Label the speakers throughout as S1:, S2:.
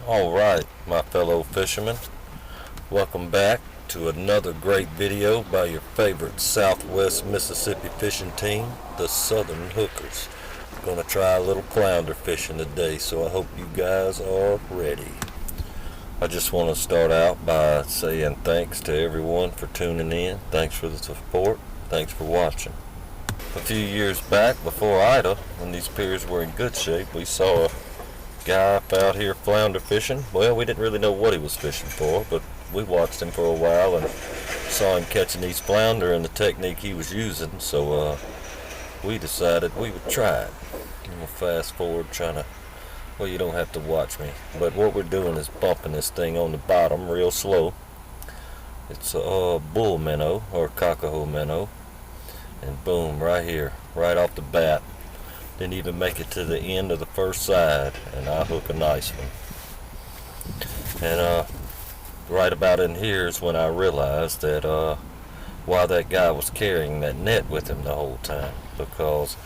S1: Alright, my fellow fishermen, welcome back to another great video by your favorite Southwest Mississippi fishing team, the Southernhookers. Gonna try a little flounder fishing today, so I hope you guys are ready. I just want to start out by saying thanks to everyone for tuning in. Thanks for the support. Thanks for watching. A few years back, before Ida, when these piers were in good shape, we saw a guy out here flounder fishing. Well, we didn't really know what he was fishing for, but we watched him for a while and saw him catching these flounder and the technique he was using, so we decided we would try it. I'm gonna fast forward trying to, well, you don't have to watch me, but what we're doing is bumping this thing on the bottom real slow. It's a bull minnow or cockahoe minnow, and boom, right here, right off the bat. Didn't even make it to the end of the first side, and I hook a nice one. And right about in here is when I realized that why that guy was carrying that net with him the whole time, because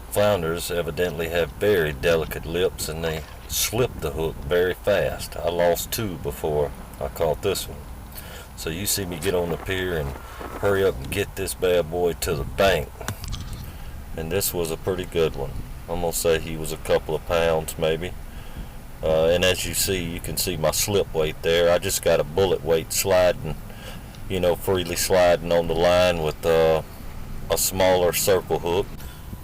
S1: flounders evidently have very delicate lips and they slip the hook very fast. I lost two before I caught this one. So you see me get on the pier and hurry up and get this bad boy to the bank. And this was a pretty good one. I'm gonna say he was a couple of pounds maybe. And as you see, you can see my slip weight there. I just got a bullet weight sliding, you know, freely sliding on the line with a smaller circle hook.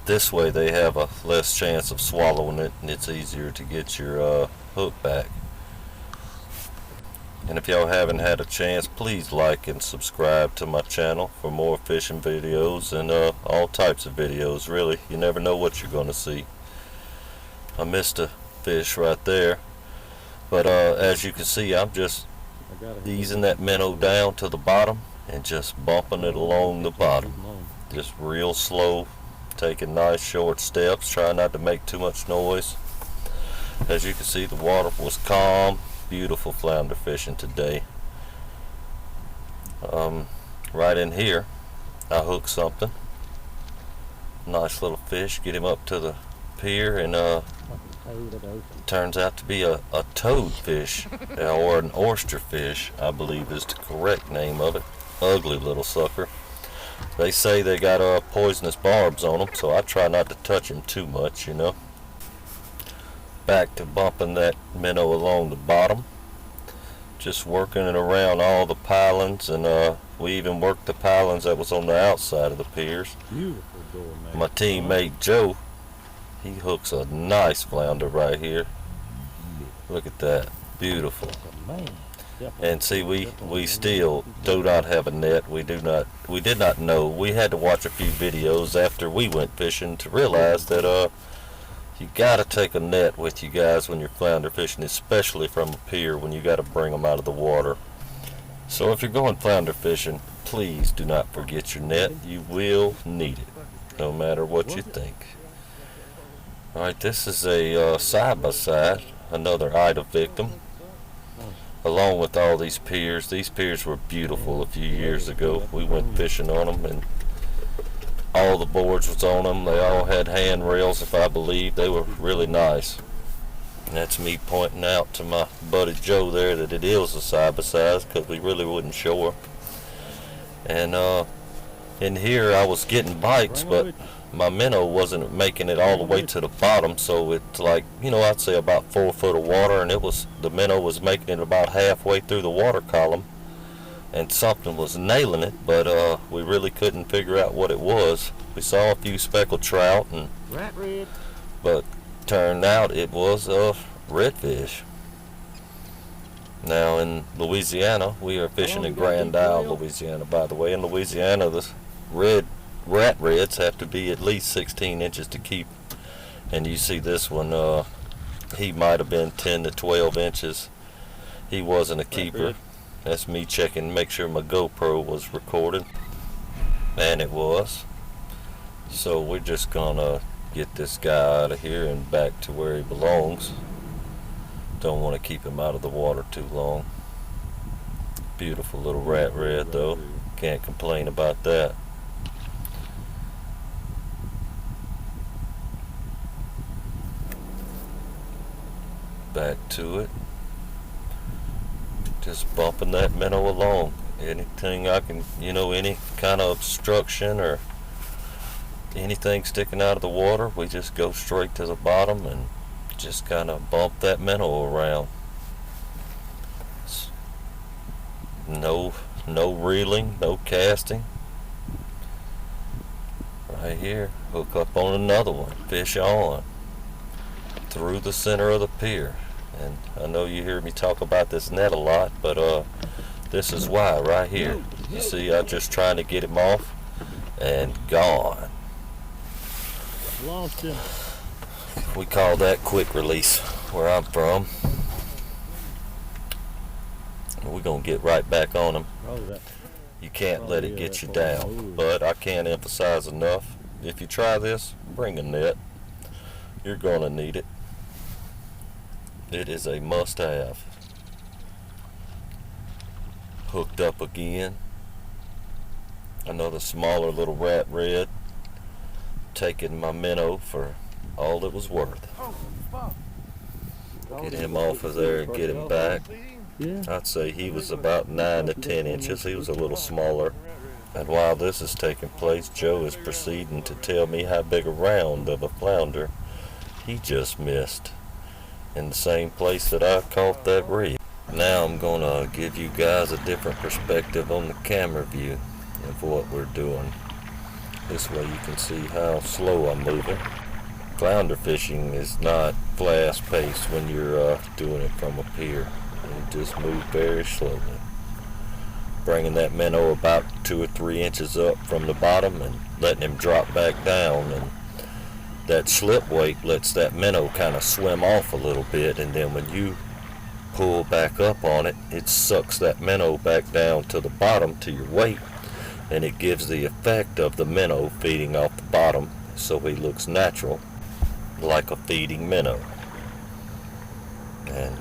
S1: This way they have a less chance of swallowing it, and it's easier to get your hook back. And if y'all haven't had a chance, please like and subscribe to my channel for more fishing videos and all types of videos, really. You never know what you're going to see. I missed a fish right there, but as you can see, I'm just easing that minnow down to the bottom and just bumping it along the bottom. Just real slow, taking nice short steps, trying not to make too much noise. As you can see, the water was calm. Beautiful flounder fishing today. Right in here I hooked something, nice little fish, get him up to the pier, and turns out to be a toadfish or an oyster fish, I believe is the correct name of it. Ugly little sucker. They say they got poisonous barbs on them, so I try not to touch them too much, you know. Back to bumping that minnow along the bottom, just working it around all the pilings, and we even worked the pilings that was on the outside of the piers. My teammate Joe, he hooks a nice flounder right here. Look at that, beautiful. And see, we still do not have a net. We did not know. We had to watch a few videos after we went fishing to realize that you gotta take a net with you guys when you're flounder fishing, especially from a pier when you gotta bring them out of the water. So if you're going flounder fishing, please do not forget your net. You will need it, no matter what you think. Alright, this is a side-by-side, another Ida victim. Along with all these piers. These piers were beautiful a few years ago. We went fishing on them, and all the boards was on them. They all had handrails, if I believe. They were really nice. And that's me pointing out to my buddy Joe there that it is a side-by-side, because we really wouldn't show her. And in here I was getting bites, but my minnow wasn't making it all the way to the bottom, so it's like, you know, I'd say about 4 foot of water, and the minnow was making it about halfway through the water column. And something was nailing it, but we really couldn't figure out what it was. We saw a few speckled trout, but turned out it was a redfish. Now in Louisiana, we are fishing in Grand Isle, Louisiana, by the way. In Louisiana, the rat reds have to be at least 16 inches to keep. And you see this one, he might have been 10 to 12 inches. He wasn't a keeper. That's me checking, make sure my GoPro was recorded, and it was. So we're just gonna get this guy out of here and back to where he belongs. Don't want to keep him out of the water too long. Beautiful little rat red though, can't complain about that. Back to it. Just bumping that minnow along. Anything I can, any kind of obstruction or anything sticking out of the water, we just go straight to the bottom and just kind of bump that minnow around. No reeling, no casting. Right here, hook up on another one, fish on through the center of the pier. And I know you hear me talk about this net a lot, but this is why right here. You see, I'm just trying to get him off and gone.
S2: Lost him.
S1: We call that quick release where I'm from. We're gonna get right back on him. You can't let it get you down, but I can't emphasize enough, if you try this, bring a net. You're gonna need it. It is a must-have. Hooked up again. Another smaller little rat red. Taking my minnow for all it was worth. Get him off of there and get him back. I'd say he was about 9 to 10 inches. He was a little smaller. And while this is taking place, Joe is proceeding to tell me how big a round of a flounder he just missed in the same place that I caught that rig. Now I'm going to give you guys a different perspective on the camera view of what we're doing. This way you can see how slow I'm moving. Flounder fishing is not fast paced when you're doing it from a pier. You just move very slowly. Bringing that minnow about 2 or 3 inches up from the bottom and letting him drop back down, and that slip weight lets that minnow kind of swim off a little bit, and then when you pull back up on it, it sucks that minnow back down to the bottom to your weight, and it gives the effect of the minnow feeding off the bottom, so he looks natural, like a feeding minnow. And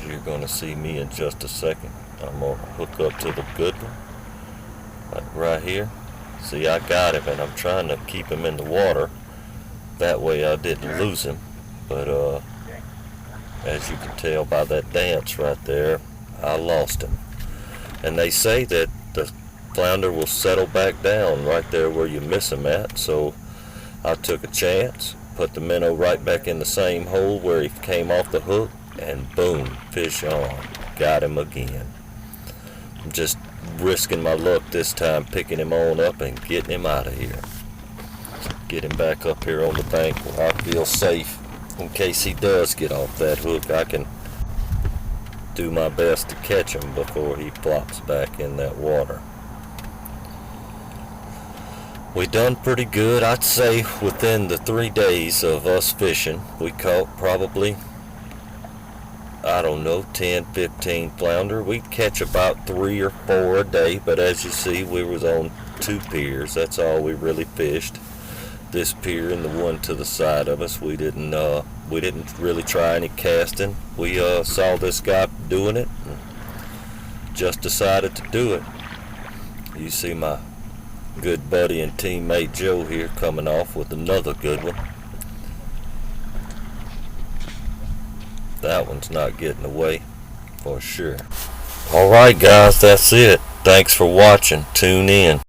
S1: you're going to see me in just a second. I'm going to hook up to the good one, like right here. See, I got him, and I'm trying to keep him in the water. That way I didn't lose him. But as you can tell by that dance right there, I lost him. And they say that the flounder will settle back down right there where you miss him at. So I took a chance, put the minnow right back in the same hole where he came off the hook, and boom, fish on. Got him again. I'm just risking my luck this time, picking him on up and getting him out of here. Get him back up here on the bank where I feel safe. In case he does get off that hook, I can do my best to catch him before he flops back in that water. We done pretty good. I'd say within the 3 days of us fishing, we caught probably, I don't know, 10, 15 flounder. We'd catch about 3 or 4 a day, but as you see, we was on 2 piers. That's all we really fished. This pier and the one to the side of us, we didn't really try any casting. We saw this guy doing it and just decided to do it. You see my good buddy and teammate Joe here coming off with another good one. That one's not getting away for sure. Alright guys, that's it. Thanks for watching. Tune in.